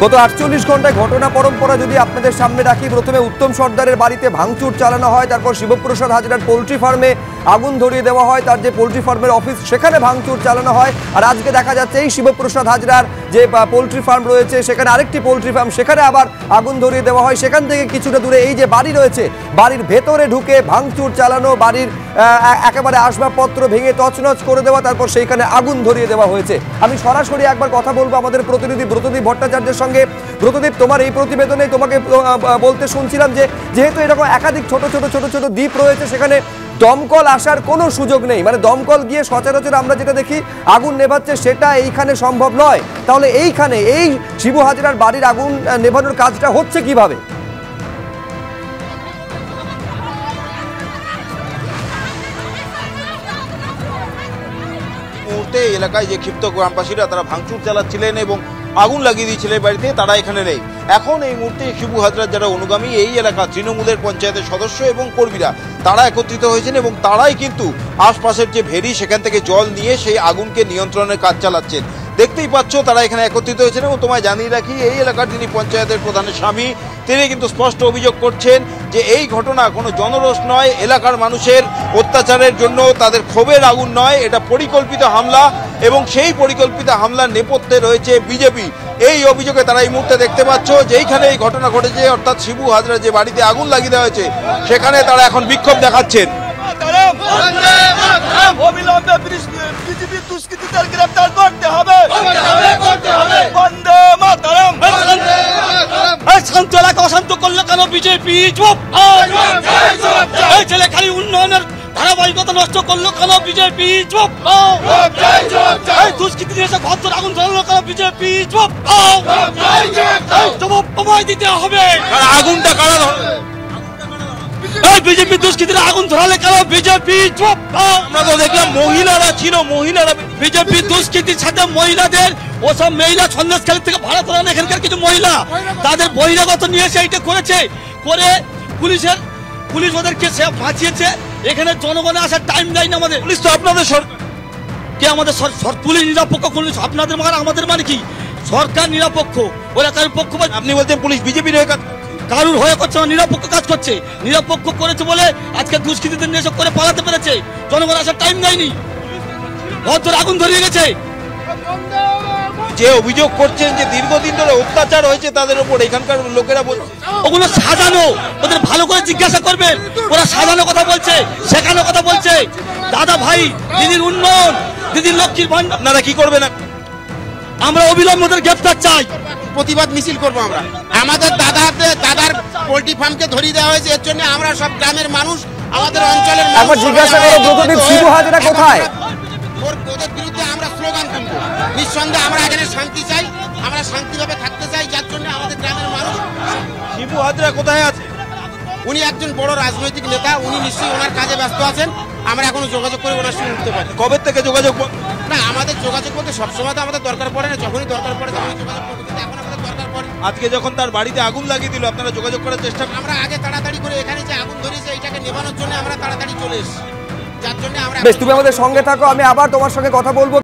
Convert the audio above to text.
গত 48 ঘন্টায় ঘটনা পরম্পরা যদি আপনাদের সামনে রাখি, প্রথমে উত্তম সর্দারের বাড়িতে ভাঙচুর চালানো হয়, তারপর শিবপ্রসাদ হাজরার পোলট্রি ফার্মে আগুন ধরিয়ে দেওয়া হয়, তার যে পোলট্রি ফার্মের অফিস সেখানে ভাঙচুর চালানো হয়। আর আজকে দেখা যাচ্ছে এই শিবপ্রসাদ হাজরার যে পোলট্রি ফার্ম রয়েছে সেখানে আরেকটি পোলট্রি ফার্ম, সেখানে আবার আগুন ধরিয়ে দেওয়া হয়। সেখান থেকে কিছুটা দূরে এই যে বাড়ি রয়েছে, বাড়ির ভেতরে ঢুকে ভাঙচুর চালানো, বাড়ির একেবারে আসবাবপত্র ভেঙে তছনছ করে দেওয়া, তারপর সেইখানে আগুন ধরিয়ে দেওয়া হয়েছে। আমি সরাসরি একবার কথা বলবো আমাদের প্রতিনিধি ব্রতদীপ ভট্টাচার্যের সঙ্গে। ব্রতদীপ, তোমার এই প্রতিবেদনে তোমাকে বলতে শুনছিলাম যে যেহেতু এরকম একাধিক ছোট ছোট দ্বীপ রয়েছে, সেখানে দমকল আসার কোনো সুযোগ নেই, মানে দমকল গিয়ে সচরাচর আমরা যেটা দেখি আগুন নেভাচ্ছে সেটা এইখানে সম্ভব নয়। তাহলে এইখানে এই শিবু হাজরার বাড়ির আগুন নেভানোর কাজটা হচ্ছে কিভাবে? মুহূর্তে এলাকায় যে ক্ষিপ্ত গ্রামবাসীরা তারা ভাঙচুর চালাচ্ছিলেন এবং আগুন লাগিয়ে দিয়েছিলেন বাড়িতে, তারা এখানে নেই। এখন এই মুহূর্তে শিবু হাজরার যারা অনুগামী, এই এলাকা তৃণমূলের পঞ্চায়েতের সদস্য এবং কর্মীরা তারা একত্রিত হয়েছেন এবং তারাই কিন্তু আশপাশের যে ভেরি সেখান থেকে জল নিয়ে সেই আগুনকে নিয়ন্ত্রণের কাজ চালাচ্ছেন। দেখতেই পাচ্ছ তারা এখানে একত্রিত হয়েছেন। এবং তোমায় জানিয়ে রাখি, এই এলাকার যিনি পঞ্চায়েতের প্রধানের স্বামী, তিনি কিন্তু স্পষ্ট অভিযোগ করছেন যে এই ঘটনা কোনো জনরোষ নয়, এলাকার মানুষের অত্যাচারের জন্য তাদের ক্ষোভের আগুন নয়, এটা পরিকল্পিত হামলা এবং সেই পরিকল্পিত হামলার নেপথ্যে রয়েছে বিজেপি। এই অভিযোগে তারা এই মুহূর্তে দেখতে পাচ্ছ যে এইখানে এই ঘটনা ঘটেছে, অর্থাৎ শিবু হাজরা যে বাড়িতে আগুন লাগিয়ে দেওয়া হয়েছে সেখানে তারা এখন বিক্ষোভ দেখাচ্ছেন। অবিলম্বে বিজেপি দুষ্কৃতীদের গ্রেফতার করতে হবে। বন্দে মাতরম। শান্ত এলাকা অশান্ত করলে কেন বিজেপি? চুপ। এই ছেলে খালি উন্নয়নের ধারাবাহিকতা নষ্ট করলো কেন বিজেপি? চুপ। এই দুষ্কৃতীদের এসে ঘর ধরে আগুন ধরালো কেন বিজেপি? চুপ। জবাব তোমায় দিতে হবে। আগুনটা কারা বিজেপি দুষ্কৃতীরা আগুন ধরালে কেন বিজেপি? চুপ। আমরা তো দেখলাম মহিলারা ছিল, মহিলারা বিজেপি দুষ্কৃতির সাথে মহিলাদের, ওসব মহিলা সন্ন্যাসখালী থেকে ভাড়া করানো এখানকার কিছু মহিলা, তাদের বহিরাগত নিয়ে এসে এইটা করেছে, করে পুলিশ ওদেরকে বাঁচিয়েছে। এখানে জনগণে আসার টাইম লাইন আমাদের। পুলিশ তো আপনাদের সরকার, কে আমাদের পুলিশ নিরপেক্ষ? আপনাদের মানে আমাদের মানে কি? সরকার নিরপেক্ষ, ওরা কারোর পক্ষ। আপনি বলছেন পুলিশ বিজেপির হয়ে কাজ, কারুর হয়ে করছে না, নিরপেক্ষ কাজ করছে। নিরপেক্ষ করেছে বলে আজকে দুষ্কৃতীদের নিয়ে করে পালাতে পেরেছে। জনগণ আসার টাইম দেয়নি, ভদ্র আগুন ধরিয়ে গেছে। যে অভিযোগ করছেন যে দীর্ঘদিন ধরে অত্যাচার হয়েছে তাদের উপর, এখানকার লোকেরা বলছে ওগুলো সাজানো, ওদের ভালো করে জিজ্ঞাসা করবেন। ওরা সাজানো কথা বলছে, শেখানো কথা বলছে। দাদা ভাই, দিদির উন্নয়ন, দিদির লক্ষ্মীর ভান্ডার। আপনারা কি করবেন? আমরা অবিলম্বে ওদের গ্রেফতার চাই। প্রতিবাদ মিছিল করবো আমরা। আমাদের দাদার পোল্ট্রি ফার্মকে ধরিয়ে দেওয়া হয়েছে, এর জন্য আমরা সব গ্রামের মানুষ, আমাদের অঞ্চলের একবার জিজ্ঞাসা করো ব্রতদীপ, শিবু হাজরা কোথায়? ওদের বিরুদ্ধে আমরা স্লোগান তুলবো। নিঃসন্দেহে আমরা এখানে শান্তি চাই, আমরা শান্তিভাবে থাকতে চাই, যার জন্য আমাদের গ্রামের মানুষ। শিবু হাজরা কোথায় আছে? উনি একজন বড় রাজনৈতিক নেতা, উনি নিশ্চয়ই ওনার কাজে ব্যস্ত আছেন। আমরা এখনো যোগাযোগ করে ওনার সঙ্গে উঠতে পারি। কবে থেকে যোগাযোগ? না, আমাদের যোগাযোগ বলতে সবসময় তো আমাদের দরকার পড়ে না, যখনই দরকার পড়ে তখনই যোগাযোগ করবো, কিন্তু এখন আমাদের দরকার পড়ে। আজকে যখন তার বাড়িতে আগুন লাগিয়ে দিল, আপনারা যোগাযোগ করার চেষ্টা করেন? আমরা আগে তাড়াতাড়ি করে এখানে যে আগুন ধরিয়েছে এটাকে নেভানোর জন্য আমরা তাড়াতাড়ি চলে এসেছি, যার জন্য আমরা। বেশ, তুমি আমাদের সঙ্গে থাকো, আমি আবার তোমার সঙ্গে কথা বলবো।